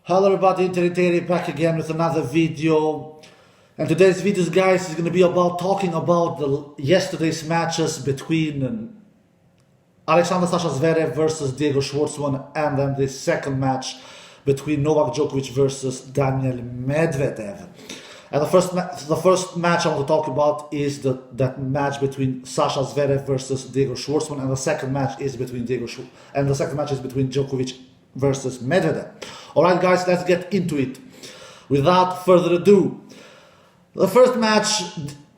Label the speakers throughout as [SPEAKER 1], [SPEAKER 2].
[SPEAKER 1] Hello everybody, Terry back again with another video. And today's video, guys, is going to be about talking about yesterday's matches between Alexander Sasha Zverev versus Diego Schwartzman, and then the second match between Novak Djokovic versus Daniel Medvedev. And the first match I want to talk about is that match between Sasha Zverev versus Diego Schwartzman, and the second match is between Djokovic versus Medvedev. Alright guys, let's get into it. Without further ado, the first match,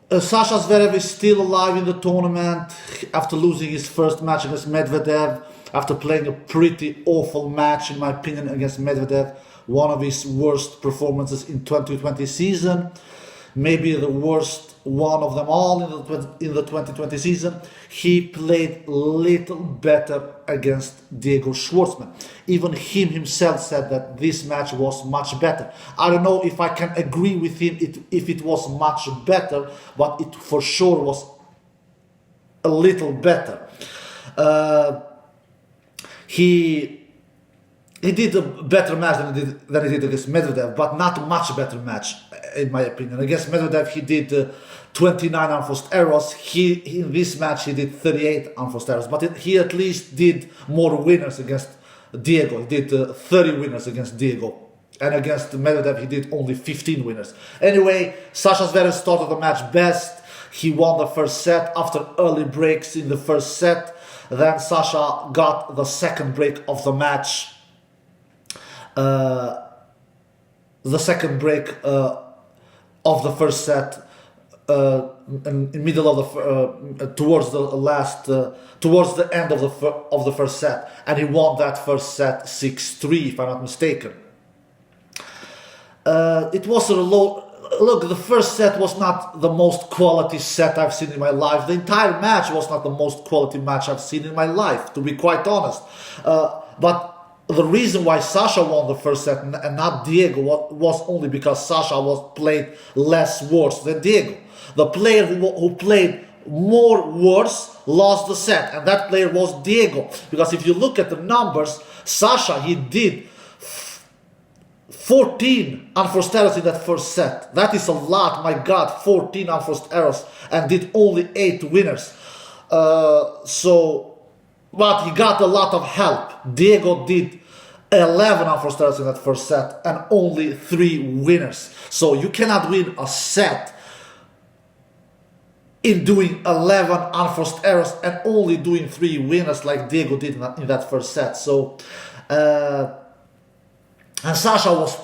[SPEAKER 1] Sasha Zverev is still alive in the tournament after losing his first match against Medvedev, after playing a pretty awful match in my opinion against Medvedev, one of his worst performances in 2020 season, maybe the worst one of them all in the 2020 season. He played little better against Diego Schwartzman. Even him himself said that this match was much better. I don't know if I can agree with him if it was much better, but it for sure was a little better. He did a better match than he did against Medvedev, but not a much better match, in my opinion. Against Medvedev, he did 29 unforced errors. In this match, he did 38 unforced errors, but he at least did more winners against Diego. He did 30 winners against Diego. And against Medvedev, he did only 15 winners. Anyway, Sasha Zverev started the match best. He won the first set after early breaks in the first set. Then Sasha got the second break of the match. The second break of the first set, in middle of the towards the end of the first set, and he won that first set 6-3, if I'm not mistaken. It was a low. Look, the first set was not the most quality set I've seen in my life. The entire match was not the most quality match I've seen in my life, to be quite honest. But the reason why Sasha won the first set and not Diego was only because Sasha played less worse than Diego. The player who played more worse lost the set, and that player was Diego. Because if you look at the numbers, Sasha, he did 14 unforced errors in that first set. That is a lot, my God, 14 unforced errors, and did only 8 winners. But he got a lot of help. Diego did 11 unforced errors in that first set and only 3 winners. So you cannot win a set in doing 11 unforced errors and only doing 3 winners like Diego did in that first set. So, and Sasha was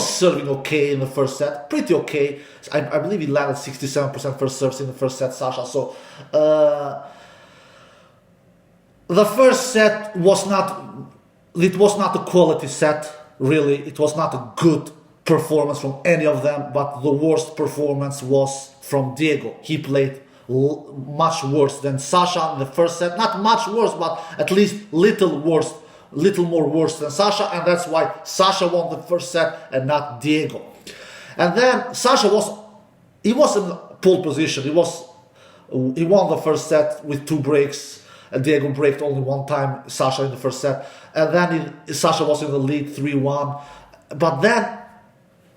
[SPEAKER 1] serving okay in the first set, pretty okay. I believe he landed 67% first serves in the first set, Sasha. So, the first set was not a quality set, really. It was not a good performance from any of them, but the worst performance was from Diego. He played much worse than Sasha in the first set. Not much worse, but at least little more worse than Sasha, and that's why Sasha won the first set and not Diego. And then Sasha was in pole position. He won the first set with 2 breaks. Diego braked only one time, Sasha in the first set, and then Sasha was in the lead 3-1. But then,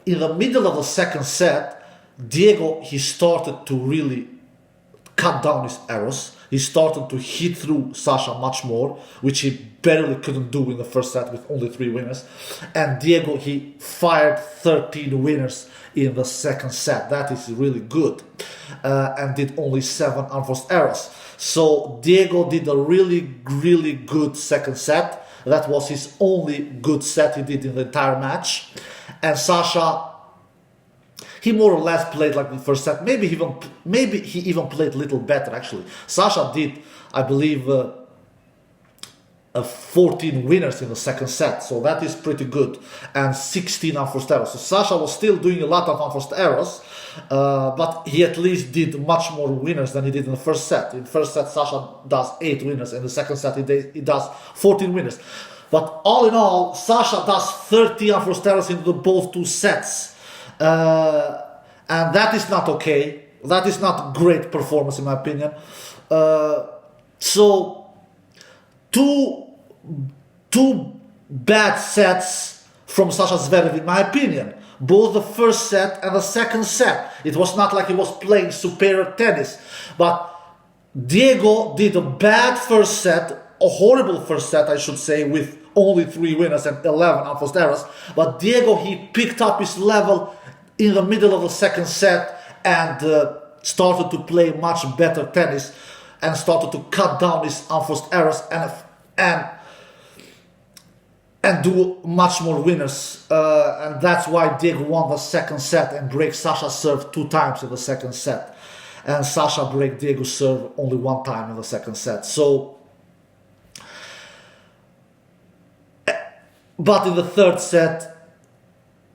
[SPEAKER 1] in the middle of the second set, Diego, he started to really cut down his errors. He started to hit through Sasha much more, which he barely couldn't do in the first set with only 3 winners. And Diego, he fired 13 winners in the second set. That is really good. And did only 7 unforced errors. So Diego did a really, really good second set. That was his only good set he did in the entire match. And Sasha, he more or less played like the first set. Maybe he even played a little better, actually. Sasha did, I believe, 14 winners in the second set, so that is pretty good, and 16 unforced errors. So Sasha was still doing a lot of unforced errors, but he at least did much more winners than he did in the first set. In the first set, Sasha does 8 winners, in the second set he does 14 winners. But all in all, Sasha does 30 unforced errors in both 2 sets, and that is not okay. That is not great performance in my opinion. So two bad sets from Sasha Zverev, in my opinion. Both the first set and the second set. It was not like he was playing superior tennis. But Diego did a bad first set, a horrible first set, I should say, with only 3 winners and 11 unforced errors. But Diego, he picked up his level in the middle of the second set and started to play much better tennis and started to cut down his unforced errors and do much more winners. And that's why Diego won the second set and break Sasha's serve 2 times in the second set. And Sasha break Diego's serve only 1 time in the second set. So, but in the third set,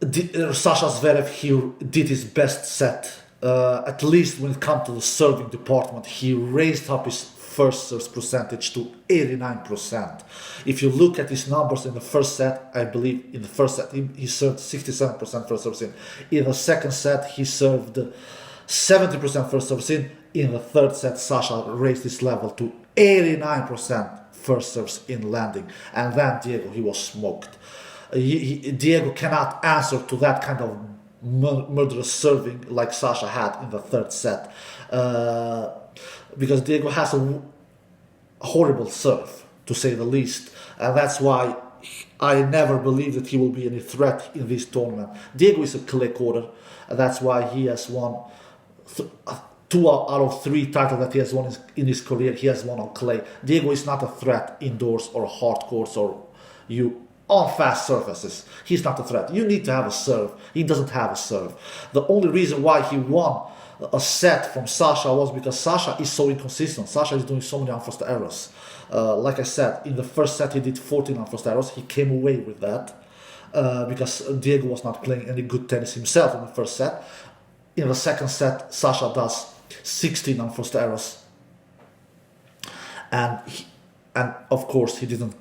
[SPEAKER 1] Sasha Zverev, he did his best set. At least when it comes to the serving department, he raised up his first serve percentage to 89%. If you look at his numbers in the first set, I believe in the first set he served 67% first serves in. In the second set, he served 70% first serves in. In the third set, Sasha raised his level to 89% first serves in landing. And then Diego, he was smoked. Diego cannot answer to that kind of murderous serving like Sasha had in the third set. Because Diego has a horrible serve, to say the least. And that's why I never believed that he will be any threat in this tournament. Diego is a clay courter. And that's why he has won 2 out of 3 titles that he has won in his career. He has won on clay. Diego is not a threat indoors or hard courts or on fast surfaces. He's not a threat. You need to have a serve. He doesn't have a serve. The only reason why he won a set from Sasha was because Sasha is so inconsistent. Sasha is doing so many unforced errors. Like I said, in the first set he did 14 unforced errors. He came away with that because Diego was not playing any good tennis himself in the first set. In the second set, Sasha does 16 unforced errors, and of course he didn't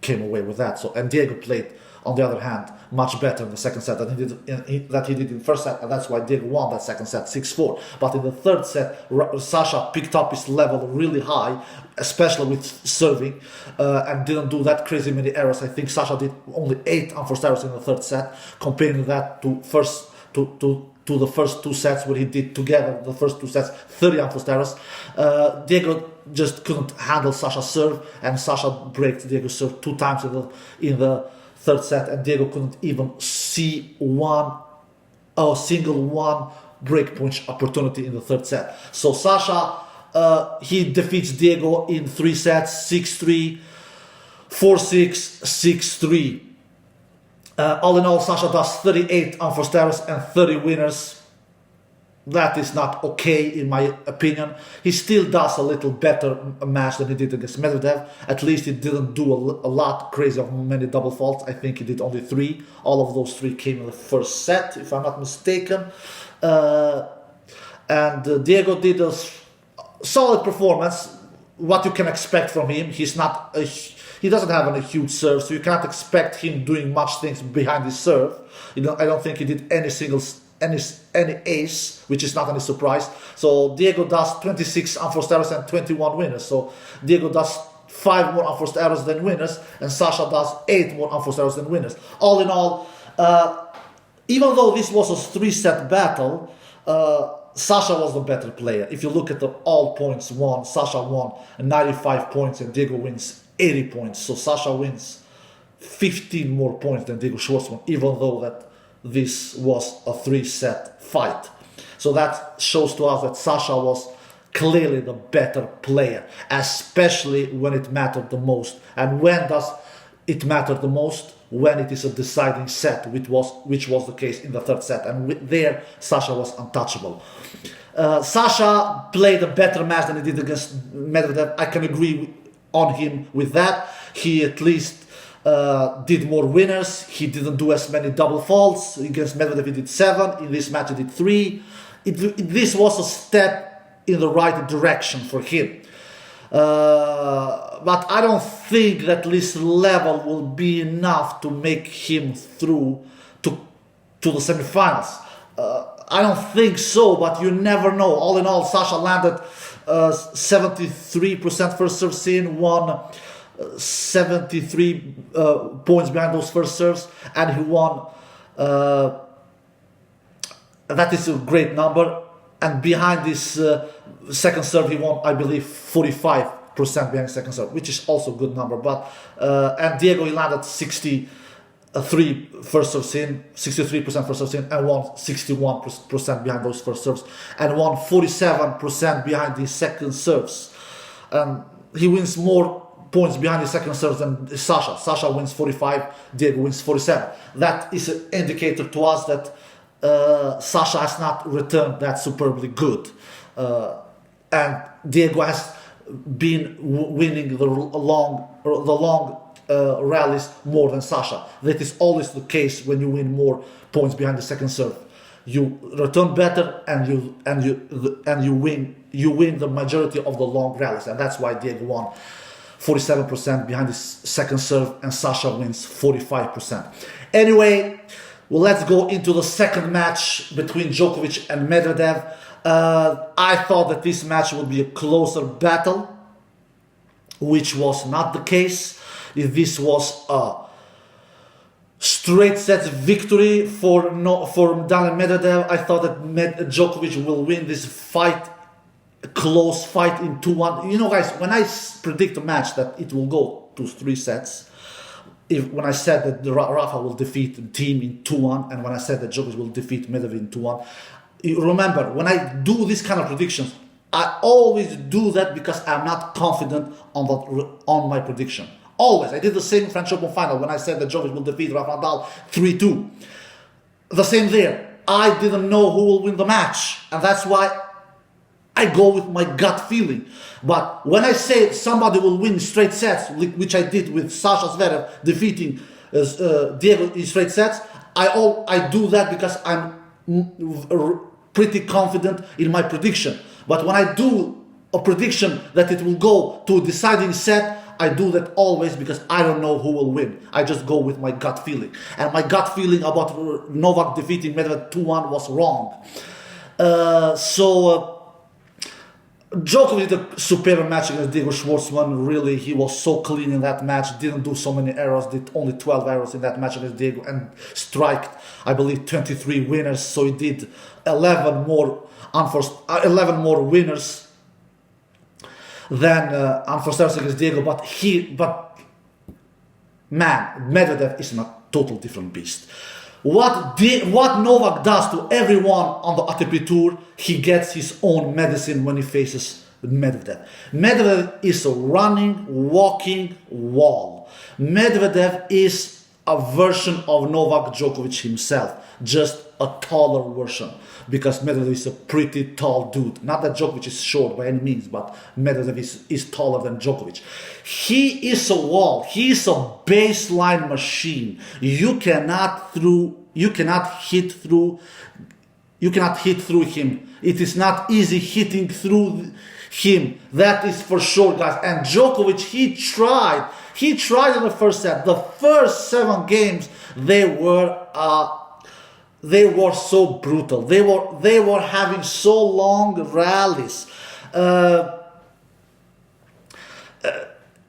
[SPEAKER 1] came away with that. So, and Diego played, on the other hand, much better in the second set than he did in the first set, and that's why Diego won that second set 6-4. But in the third set, Sasha picked up his level really high, especially with serving, and didn't do that crazy many errors. I think Sasha did only 8 unforced errors in the third set, comparing that to the first 2 sets where he did together, the first 2 sets, 30 unforced errors. Diego just couldn't handle Sasha's serve, and Sasha broke Diego's serve 2 times in the third set, and Diego couldn't even see a single one breakpoint opportunity in the third set. So Sasha, he defeats Diego in 3 sets, 6-3, 4-6, 6-3. All in all, Sasha does 38 unforced errors and 30 winners. That is not okay, in my opinion. He still does a little better match than he did against Medvedev. At least he didn't do a lot crazy of many double faults. I think he did only 3. All of those 3 came in the first set, if I'm not mistaken. And Diego did a solid performance. What you can expect from him. He doesn't have any huge serve, so you can't expect him doing much things behind his serve. I don't think he did any ace, which is not any surprise. So Diego does 26 unforced errors and 21 winners. So Diego does 5 more unforced errors than winners, and Sasha does 8 more unforced errors than winners. All in all, even though this was a 3-set battle, Sasha was the better player. If you look at the all points won, Sasha won 95 points and Diego wins 80 points. So Sasha wins 15 more points than Diego Schwartzman, even though that this was a 3-set fight. So that shows to us that Sasha was clearly the better player, especially when it mattered the most. And when does it matter the most? When it is a deciding set, which was the case in the third set. And there, Sasha was untouchable. Sasha played a better match than he did against Medvedev. I can agree on him with that. He at least did more winners. He didn't do as many double faults. Against Medvedev he did 7. In this match he did 3. This was a step in the right direction for him. But I don't think that this level will be enough to make him through to the semifinals. I don't think so, but you never know. All in all, Sasha landed 73% first serve in, won 73 points behind those first serves, and he won. That is a great number. And behind this second serve, he won, I believe, 45% behind second serve, which is also a good number. But and Diego, he landed 63 first serves in, 63% first serves in, and won 61% behind those first serves, and won 47% behind the second serves. He wins more points behind the second serves than Sasha. Sasha wins 45, Diego wins 47. That is an indicator to us that Sasha has not returned that superbly good, and Diego has been winning the long rallies more than Sasha. That is always the case when you win more points behind the second serve. You return better, and you win the majority of the long rallies, and that's why Diego won 47% behind his second serve, and Sasha wins 45%. Anyway, well, let's go into the second match between Djokovic and Medvedev. I thought that this match would be a closer battle, which was not the case. This was a straight set victory for Daniil Medvedev. I thought that Djokovic will win this fight, a close fight in 2-1. You know, guys, when I predict a match that it will go to 3 sets, when I said that Rafa will defeat Thiem in 2-1, and when I said that Djokovic will defeat Medvedev in 2-1, you remember, when I do this kind of predictions, I always do that because I'm not confident on my prediction. Always. I did the same in French Open final when I said that Djokovic will defeat Rafa Nadal 3-2. The same there. I didn't know who will win the match, and that's why I go with my gut feeling. But when I say somebody will win straight sets, which I did with Sasha Zverev defeating Diego in straight sets, I do that because I'm pretty confident in my prediction. But when I do a prediction that it will go to a deciding set, I do that always because I don't know who will win. I just go with my gut feeling. And my gut feeling about Novak defeating Medvedev 2-1 was wrong. Djokovic did a superior match against Diego Schwartzman. Really, he was so clean in that match. Didn't do so many errors. Did only 12 errors in that match against Diego, and striked, I believe, 23 winners. So he did 11 more winners than unforced errors against Diego. But Medvedev is a total different beast. What Novak does to everyone on the ATP Tour, he gets his own medicine when he faces Medvedev. Medvedev is a running, walking wall. Medvedev is a version of Novak Djokovic himself, just a taller version, because Medvedev is a pretty tall dude. Not that Djokovic is short by any means, but Medvedev is taller than Djokovic. He is a wall. He is a baseline machine. You cannot hit through him. It is not easy hitting through him. That is for sure, guys. And Djokovic, he tried in the first set. The first 7 games, they were so brutal. They were having so long rallies,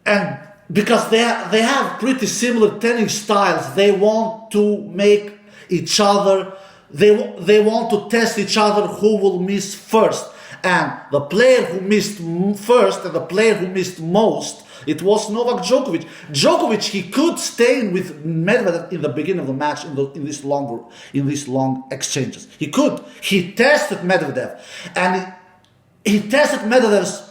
[SPEAKER 1] and because they have pretty similar tennis styles, they want to make each other. They want to test each other who will miss first. And the player who missed first and the player who missed most, it was Novak Djokovic. Djokovic, he could stay with Medvedev in the beginning of the match in these long exchanges. He could. He tested Medvedev, and he tested Medvedev's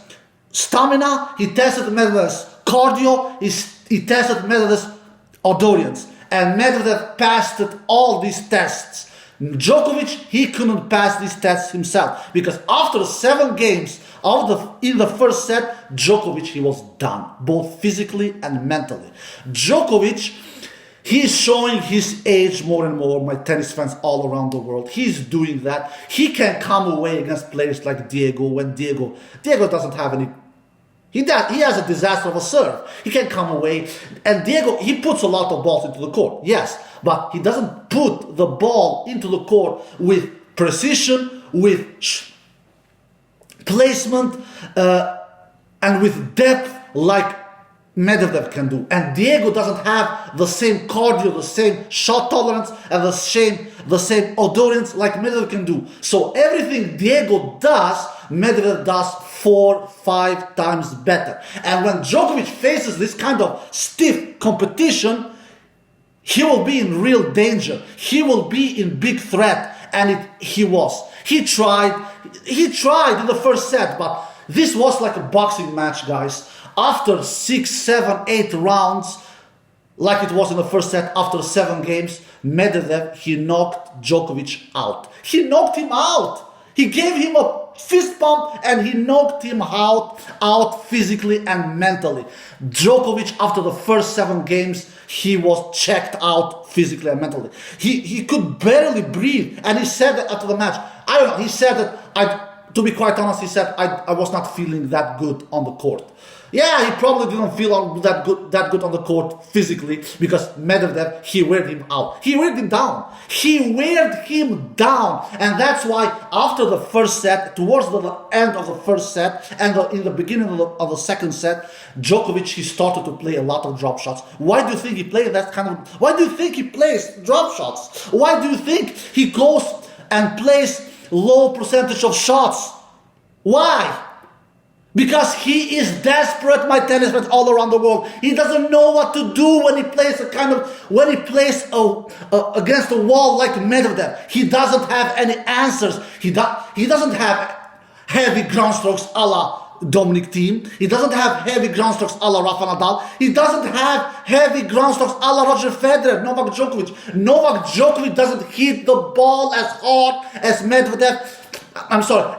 [SPEAKER 1] stamina. He tested Medvedev's cardio. He tested Medvedev's endurance, and Medvedev passed all these tests. Djokovic, he couldn't pass these tests himself, because after 7 games in the first set, Djokovic, he was done, both physically and mentally. Djokovic, he's showing his age more and more, my tennis fans all around the world. He's doing that. He can come away against players like Diego, when Diego doesn't have any. He has a disaster of a serve. He can come away. And Diego, he puts a lot of balls into the court, yes. But he doesn't put the ball into the court with precision, with placement, and with depth like Medvedev can do. And Diego doesn't have the same cardio, the same shot tolerance, and the same endurance like Medvedev can do. So everything Diego does, Medvedev does 4-5 times better. And when Djokovic faces this kind of stiff competition, he will be in real danger. He will be in big threat. And he was. He tried in the first set, but this was like a boxing match, guys. After 6, 7, 8 rounds, like it was in the first set, after 7 games, Medvedev, he knocked Djokovic out. He knocked him out. He gave him a fist pump and he knocked him out physically and mentally. Djokovic, after the first 7 games, he was checked out physically and mentally. He could barely breathe, and he said that after the match. I don't know, he said that, to be quite honest, he said, I was not feeling that good on the court. Yeah, he probably didn't feel that good on the court physically, because Medvedev, he weared him out. He weared him down. And that's why after the first set, towards the end of the first set, and in the beginning of the second set, Djokovic, he started to play a lot of drop shots. Why do you think he played that kind of... Why do you think he plays drop shots? Why do you think he goes and plays low percentage of shots? Why? Because he is desperate, my tennis friends all around the world. He doesn't know what to do when he plays against a wall like Medvedev. He doesn't have any answers. He doesn't have heavy ground strokes a la Dominic Thiem. He doesn't have heavy ground strokes a la Rafa Nadal. He doesn't have heavy ground strokes a la Roger Federer, Novak Djokovic. Novak Djokovic doesn't hit the ball as hard as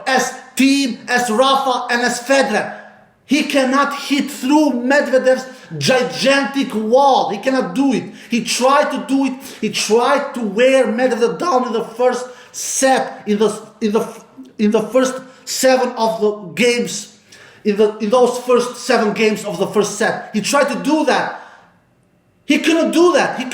[SPEAKER 1] as Thiem, as Rafa, and as Federer. He cannot hit through Medvedev's gigantic wall. He cannot do it. He tried to do it. He tried to wear Medvedev down in the first set, in the first 7 of the games, in those first 7 games of the first set. He tried to do that. He couldn't do that. He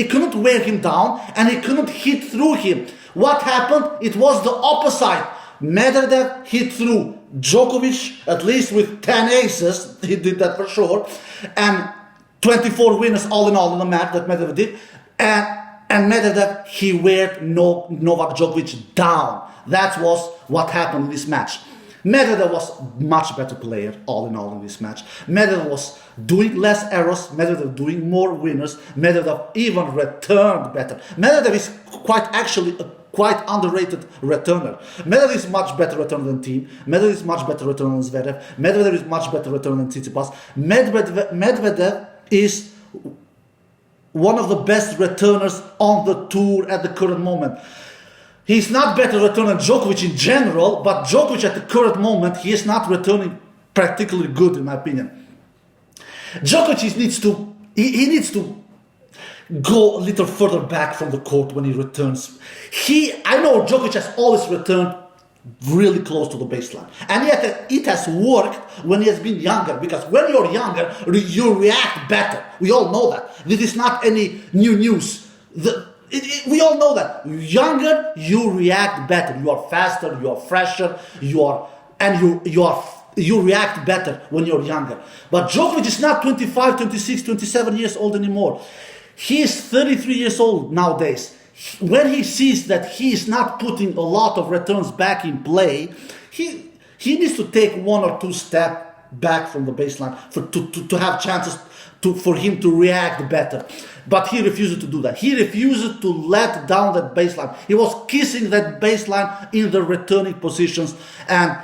[SPEAKER 1] couldn't wear him down, and he couldn't hit through him. What happened? It was the opposite. Medvedev hit through Djokovic, at least with 10 aces. He did that for sure. And 24 winners all in all in the match that Medvedev did. And Medvedev, he wear Novak Djokovic down. That was what happened in this match. Medvedev was much better player all in all in this match. Medvedev was doing less errors. Medvedev doing more winners. Medvedev even returned better. Medvedev is quite underrated returner. Medvedev is much better returner than Thiem. Medvedev is much better returner than Zverev. Medvedev is much better returner than Tsitsipas. Medvedev is one of the best returners on the tour at the current moment. He's not better returner than Djokovic in general, but Djokovic at the current moment, he is not returning particularly good in my opinion. Djokovic needs to go a little further back from the court when he returns. I know Djokovic has always returned really close to the baseline. And yet it has worked when he has been younger, because when you're younger, you react better. We all know that. This is not any new news. We all know that. Younger, you react better. You are faster, you are fresher, you react better when you're younger. But Djokovic is not 25, 26, 27 years old anymore. He is 33 years old nowadays. When he sees that he is not putting a lot of returns back in play, he needs to take 1 or 2 steps back from the baseline to have chances for him to react better. But he refused to do that. He refused to let down that baseline. He was kissing that baseline in the returning positions, and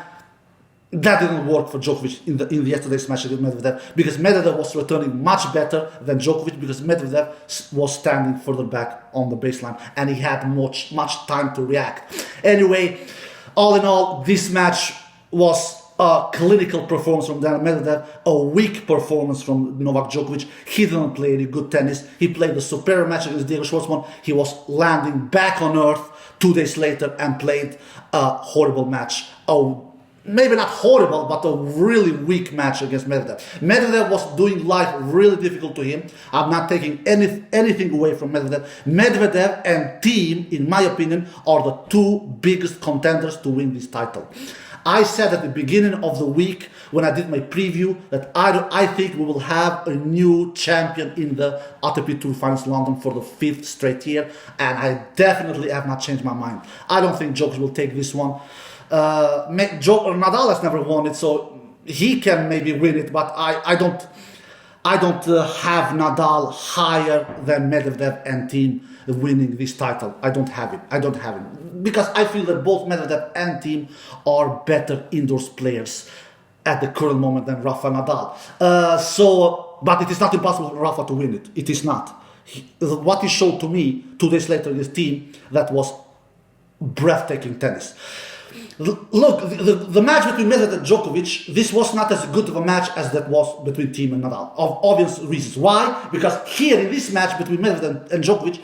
[SPEAKER 1] that didn't work for Djokovic in yesterday's match against Medvedev, because Medvedev was returning much better than Djokovic, because Medvedev was standing further back on the baseline and he had much time to react. Anyway, all in all, this match was a clinical performance from Daniil Medvedev, a weak performance from Novak Djokovic. He didn't play any good tennis. He played a superior match against Diego Schwartzman. He was landing back on earth 2 days later and played a horrible match. Maybe not horrible, but a really weak match against Medvedev. Medvedev was doing life really difficult to him. I'm not taking anything away from Medvedev. Medvedev and Thiem, in my opinion, are the 2 biggest contenders to win this title. I said at the beginning of the week when I did my preview that I think we will have a new champion in the ATP Tour Finals London for the 5th straight year, and I definitely have not changed my mind. I don't think Djokovic will take this one. Nadal has never won it, so he can maybe win it, but I don't have Nadal higher than Medvedev and Thiem winning this title. I don't have it because I feel that both Medvedev and Thiem are better indoors players at the current moment than Rafa Nadal. But it is not impossible for Rafa to win it. It is not. What he showed to me 2 days later in his team, that was breathtaking tennis. Look, the match between Medvedev and Djokovic, this was not as good of a match as that was between Thiem and Nadal, of obvious reasons. Why? Because here in this match between Medvedev and Djokovic,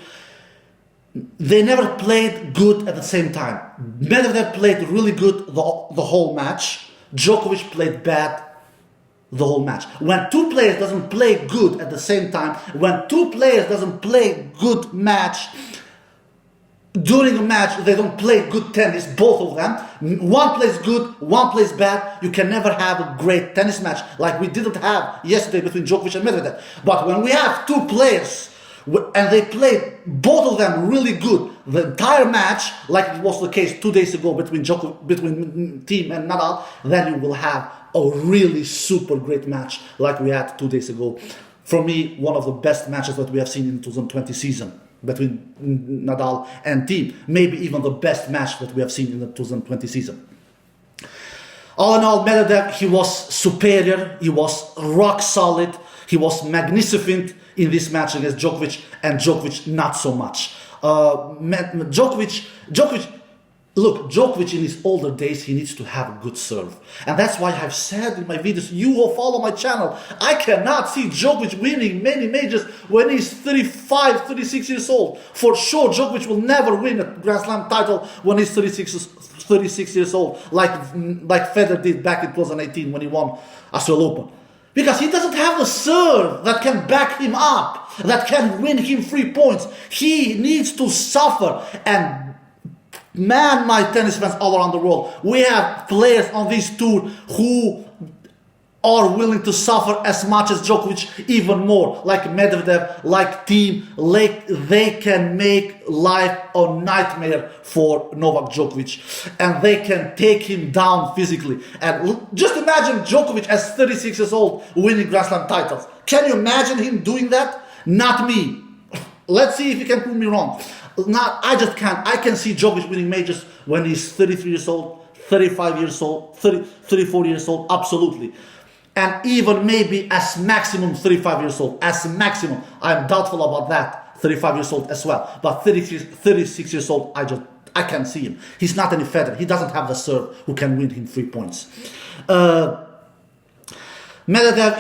[SPEAKER 1] they never played good at the same time. Medvedev played really good the whole match. Djokovic played bad the whole match. When two players doesn't play good at the same time, when two players doesn't play good match, during a match, they don't play good tennis, both of them. One plays good, one plays bad. You can never have a great tennis match like we didn't have yesterday between Djokovic and Medvedev. But when we have two players and they play both of them really good the entire match, like it was the case 2 days ago between Thiem and Nadal, then you will have a really super great match like we had 2 days ago. For me, one of the best matches that we have seen in the 2020 season between Nadal and Thiem. Maybe even the best match that we have seen in the 2020 season. All in all, Medvedev, he was superior, he was rock solid, he was magnificent in this match against Djokovic, and Djokovic not so much. Djokovic in his older days, he needs to have a good serve. And that's why I've said in my videos, you who follow my channel, I cannot see Djokovic winning many majors when he's 35, 36 years old. For sure, Djokovic will never win a Grand Slam title when he's 36 years old, like Federer did back in 2018 when he won Australian Open. Because he doesn't have the serve that can back him up, that can win him 3 points. He needs to suffer. And man, my tennis fans all around the world, we have players on this tour who are willing to suffer as much as Djokovic, even more, like Medvedev, like Thiem. Like they can make life a nightmare for Novak Djokovic, and they can take him down physically. And just imagine Djokovic as 36 years old winning Grand Slam titles. Can you imagine him doing that? Not me. Let's see if he can prove me wrong. I just can't. I can see Djokovic winning majors when he's 33 years old, 35 years old, 34 years old, absolutely. And even maybe as maximum 35 years old, as maximum. I'm doubtful about that, 35 years old as well. But 36 years old, I can't see him. He's not any Federer. He doesn't have the serve who can win him 3 points. Medvedev,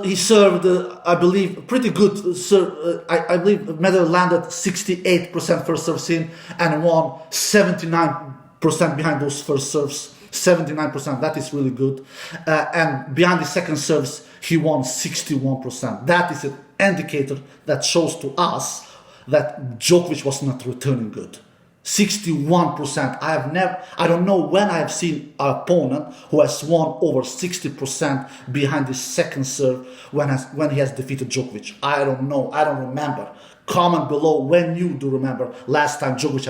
[SPEAKER 1] he served, I believe, pretty good serve. I believe Medvedev landed 68% first serves in and won 79% behind those first serves. 79%, that is really good. And behind the second serves, he won 61%. That is an indicator that shows to us that Djokovic was not returning good. 61%. I don't know when I have seen an opponent who has won over 60% behind the second serve when he has defeated Djokovic. I don't know. I don't remember. Comment below when you do remember last time Djokovic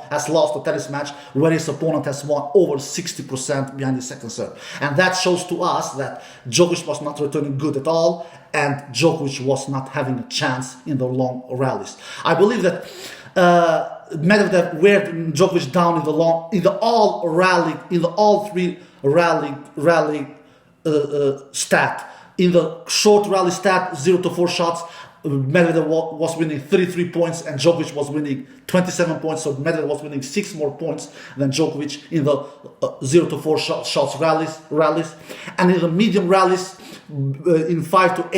[SPEAKER 1] has lost a tennis match where his opponent has won over 60% behind the second serve. And that shows to us that Djokovic was not returning good at all, and Djokovic was not having a chance in the long rallies. I believe that Medvedev wear Djokovic down in the all three rally stat. In the short rally stat, 0 to 4 shots, Medvedev was winning 33 points and Djokovic was winning 27 points. So Medvedev was winning 6 more points than Djokovic in the 0 to 4 shots rallies, and in the medium rallies, in 5 to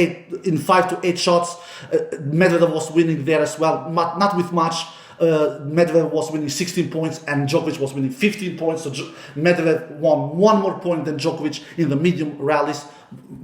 [SPEAKER 1] 8 shots, Medvedev was winning there as well, not with much. Medvedev was winning 16 points and Djokovic was winning 15 points. So Medvedev won 1 more point than Djokovic in the medium rallies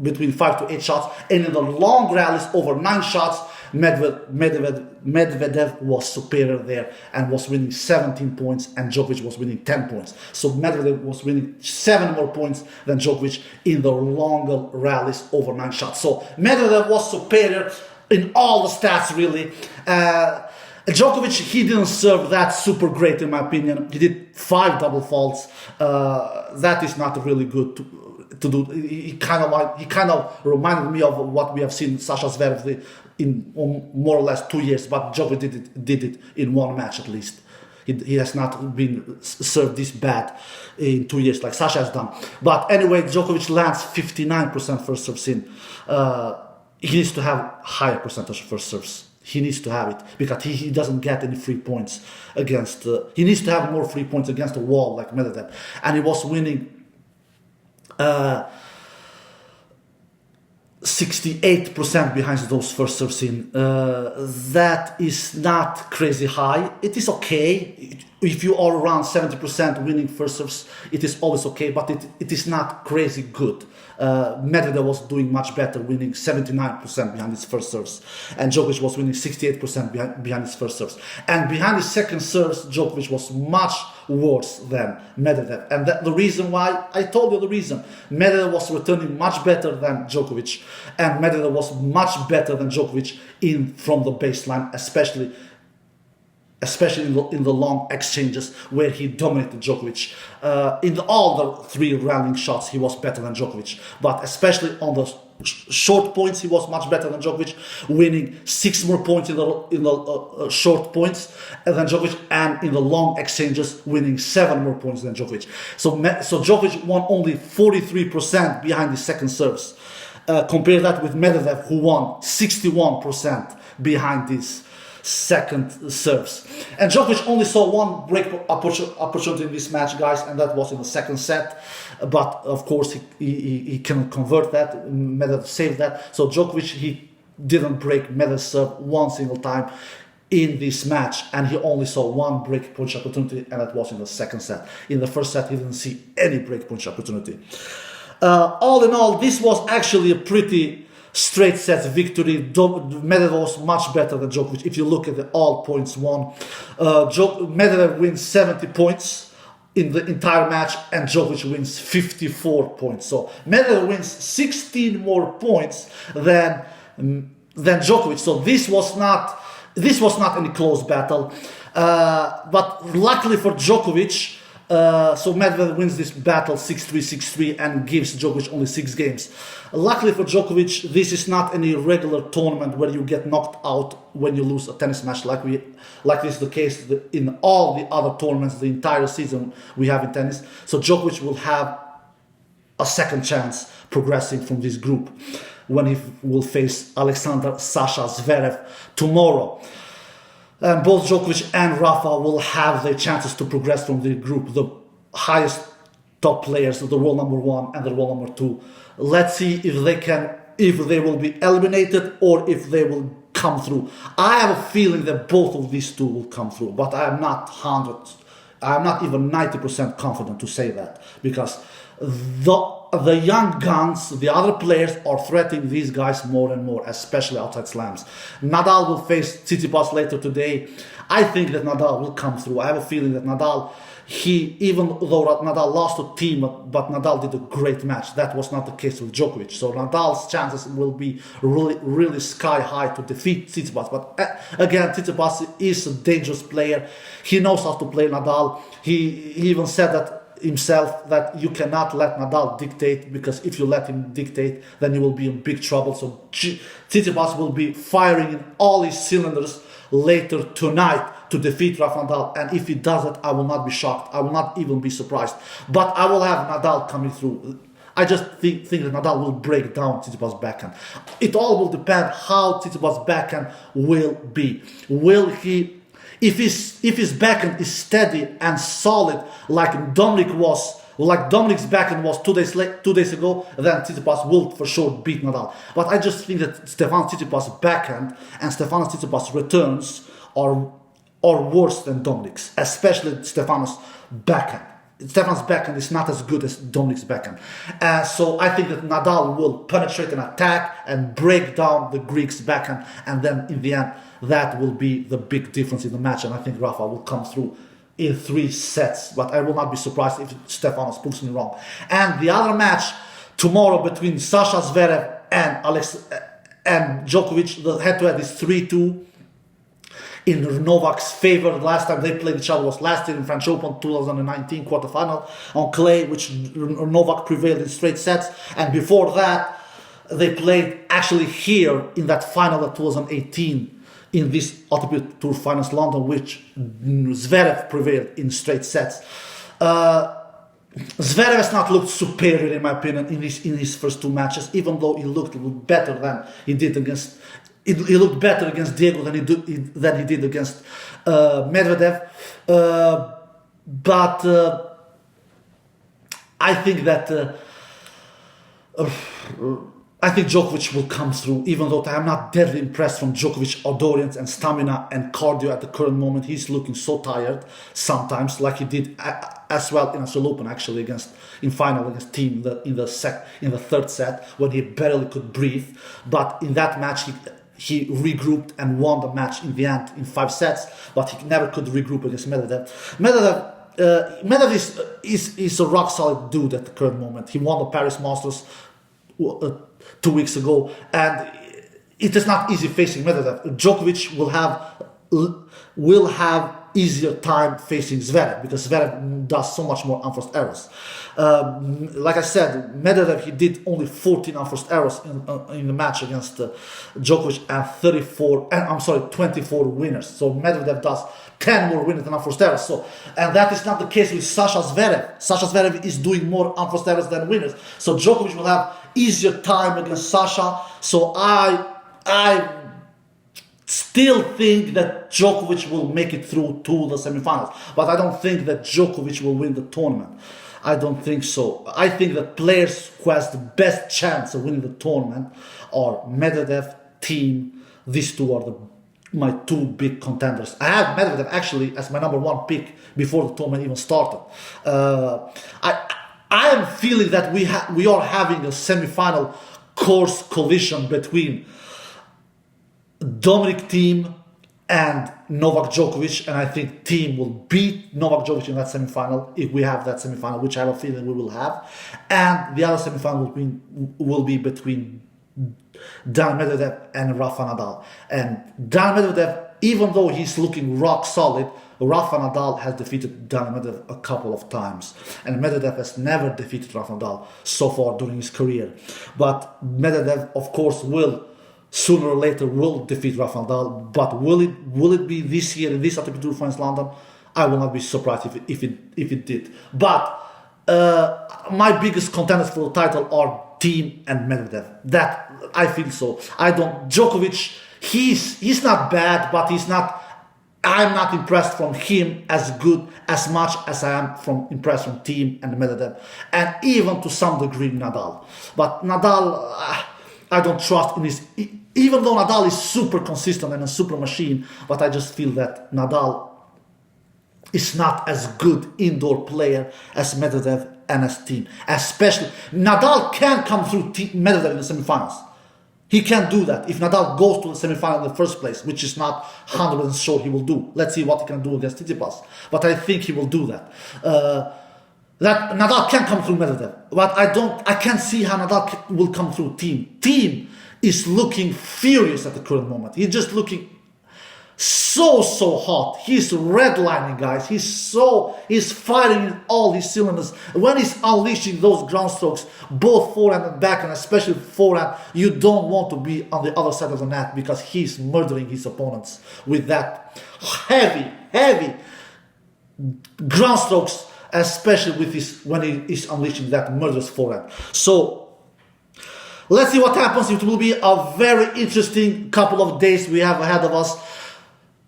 [SPEAKER 1] between 5 to 8 shots, and in the long rallies over 9 shots, Medvedev was superior there and was winning 17 points, and Djokovic was winning 10 points. So Medvedev was winning 7 more points than Djokovic in the longer rallies over 9 shots. So Medvedev was superior in all the stats, really. Djokovic, he didn't serve that super great in my opinion. He did 5 double faults. That is not really good to do. He kind of reminded me of what we have seen Sasha Zverev in more or less 2 years, but Djokovic did it in 1 match at least. He has not been served this bad in 2 years like Sasha has done. But anyway, Djokovic lands 59% first serves in. He needs to have higher percentage of first serves. He needs to have it because he doesn't get any free points against. He needs to have more free points against the wall like Medvedev, and he was winning 68% behind those first serves in. That is not crazy high. It is okay. If you are around 70% winning first serves, it is always okay, but it is not crazy good. Medvedev was doing much better, winning 79% behind his first serves, and Djokovic was winning 68% behind his first serves. And behind his second serves, Djokovic was much worse than Medvedev. And the reason why, I told you the reason. Medvedev was returning much better than Djokovic, and Medvedev was much better than Djokovic from the baseline, especially in the long exchanges where he dominated Djokovic. In all the 3 rallying shots, he was better than Djokovic. But especially on the short points, he was much better than Djokovic, winning 6 more points in the short points than Djokovic, and in the long exchanges, winning 7 more points than Djokovic. So Djokovic won only 43% behind his second serves. Compare that with Medvedev, who won 61% behind his second serves. And Djokovic only saw 1 break opportunity in this match, guys, and that was in the second set. But of course, he cannot convert that. Medvedev saved that. So Djokovic, he didn't break Medvedev's serve 1 single time in this match, and he only saw 1 break point opportunity, and that was in the second set. In the first set, he didn't see any break point opportunity. All in all, this was actually a pretty straight sets victory. Medvedev was much better than Djokovic. If you look at the all points won, Medvedev wins 70 points in the entire match, and Djokovic wins 54 points. So Medvedev wins 16 more points than Djokovic. So this was not any close battle. But luckily for Djokovic, so Medvedev wins this battle 6-3, 6-3, and gives Djokovic only 6 games. Luckily for Djokovic, this is not any regular tournament where you get knocked out when you lose a tennis match, like this is the case in all the other tournaments, the entire season we have in tennis. So Djokovic will have a second chance progressing from this group when he will face Alexander Sasha Zverev tomorrow. And both Djokovic and Rafa will have their chances to progress from the group, the highest top players, the world number 1 and the world number 2. Let's see if they will be eliminated or if they will come through. I have a feeling that both of these 2 will come through, but I am not even 90% confident to say that, because the young guns, the other players, are threatening these guys more and more, especially outside slams. Nadal will face Tsitsipas later today. I think that Nadal will come through. I have a feeling that Nadal, even though Nadal lost to Thiem, but Nadal did a great match. That was not the case with Djokovic. So Nadal's chances will be really, really sky high to defeat Tsitsipas. But again, Tsitsipas is a dangerous player. He knows how to play Nadal. He even said that himself, that you cannot let Nadal dictate, because if you let him dictate, then you will be in big trouble. So Tsitsipas will be firing in all his cylinders later tonight to defeat Rafa Nadal, and if he does it, I will not be shocked. I will not even be surprised. But I will have Nadal coming through. I just think that Nadal will break down Tsitsipas' backhand. It all will depend how Tsitsipas' backhand will be. Will he? If his backhand is steady and solid, like Dominic's backhand was 2 days ago, then Tsitsipas will for sure beat Nadal. But I just think that Stefanos Tsitsipas' backhand and Stefanos Tsitsipas' returns are worse than Dominic's, especially Stefanos' backhand. Stefan's backhand is not as good as Dominic's backhand. So I think that Nadal will penetrate and attack and break down the Greek's backhand, and then in the end, that will be the big difference in the match, and I think Rafa will come through in 3 sets, but I will not be surprised if Stefanos proves me wrong. And the other match tomorrow between Sasha Zverev and Djokovic, the head-to-head is 3-2 in Novak's favor. The last time they played each other was last year in French Open 2019 quarterfinal on clay, which Novak prevailed in straight sets, and before that they played actually here in that final of 2018 in this ATP Tour Finals London, which Zverev prevailed in straight sets. Zverev has not looked superior, in my opinion, in his first 2 matches, even though he looked a little better than he did against. He looked better against Diego than he did against Medvedev. But I think that. I think Djokovic will come through, even though I am not deadly impressed from Djokovic endurance and stamina and cardio at the current moment. He's looking so tired sometimes, like he did as well in Australian Open, actually in final against Thiem in the third set when he barely could breathe. But in that match he regrouped and won the match in the end in 5 sets, but he never could regroup against Medvedev. Medvedev is a rock solid dude at the current moment. He won the Paris Masters 2 weeks ago, and it is not easy facing Medvedev. Djokovic will have easier time facing Zverev because Zverev does so much more unforced errors. Like I said, Medvedev, he did only 14 unforced errors in the match against Djokovic and 24 winners. So Medvedev does 10 more winners than unforced errors. And that is not the case with Sasha Zverev. Sasha Zverev is doing more unforced errors than winners. So Djokovic will have easier time against Sasha. So I still think that Djokovic will make it through to the semifinals, but I don't think that Djokovic will win the tournament. I don't think so. I think that players who has the best chance of winning the tournament are Medvedev, Thiem. These 2 are my 2 big contenders. I had Medvedev actually as my number 1 pick before the tournament even started. I am feeling that we are having a semifinal course collision between Dominic Thiem and Novak Djokovic, and I think Thiem will beat Novak Djokovic in that semifinal if we have that semifinal, which I have a feeling we will have. And the other semifinal will be between Dan Medvedev and Rafa Nadal. And Dan Medvedev, even though he's looking rock solid, Rafa Nadal has defeated Dan Medvedev a couple of times, and Medvedev has never defeated Rafa Nadal so far during his career. But Medvedev, of course, will sooner or later defeat Rafa Nadal. But will it be this year in this ATP Tour Finals London? I will not be surprised if it did. But my biggest contenders for the title are Thiem and Medvedev. That I feel so. Djokovic, he's not bad, but I'm not impressed from him as much as I am impressed from Thiem and Medvedev, and even to some degree Nadal. But Nadal, I don't trust in his. Even though Nadal is super consistent and a super machine, but I just feel that Nadal is not as good indoor player as Medvedev and as Thiem. Especially Nadal can come through Medvedev in the semifinals. He can do that if Nadal goes to the semifinal in the first place, which is not 100% sure he will do. Let's see what he can do against Tsitsipas. But I think he will do that. That Nadal can come through Medvedev, but I can't see how Nadal will come through Thiem. Thiem is looking furious at the current moment. He's just looking so hot. He's redlining, guys. He's firing in all his cylinders. When he's unleashing those ground strokes, both forehand and backhand, especially forehand, you don't want to be on the other side of the net because he's murdering his opponents with that heavy ground strokes, especially when he is unleashing that murderous forehand. So let's see what happens. It will be a very interesting couple of days we have ahead of us.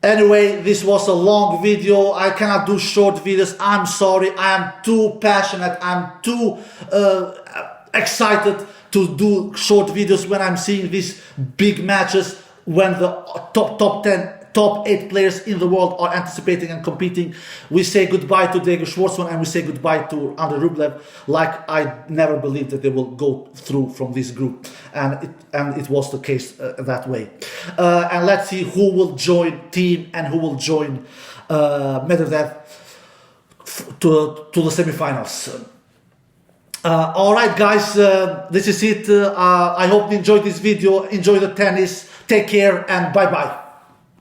[SPEAKER 1] Anyway, this was a long video. I cannot do short videos. I'm sorry. I am too passionate. I'm too excited to do short videos when I'm seeing these big matches, when the top 10 top 8 players in the world are anticipating and competing. We say goodbye to Diego Schwartzman and we say goodbye to Andrei Rublev. Like I never believed that they will go through from this group, and it was the case that way. And let's see who will join Thiem and who will join Medvedev to the semifinals. Alright guys, this is it. I hope you enjoyed this video, enjoy the tennis, take care and bye bye.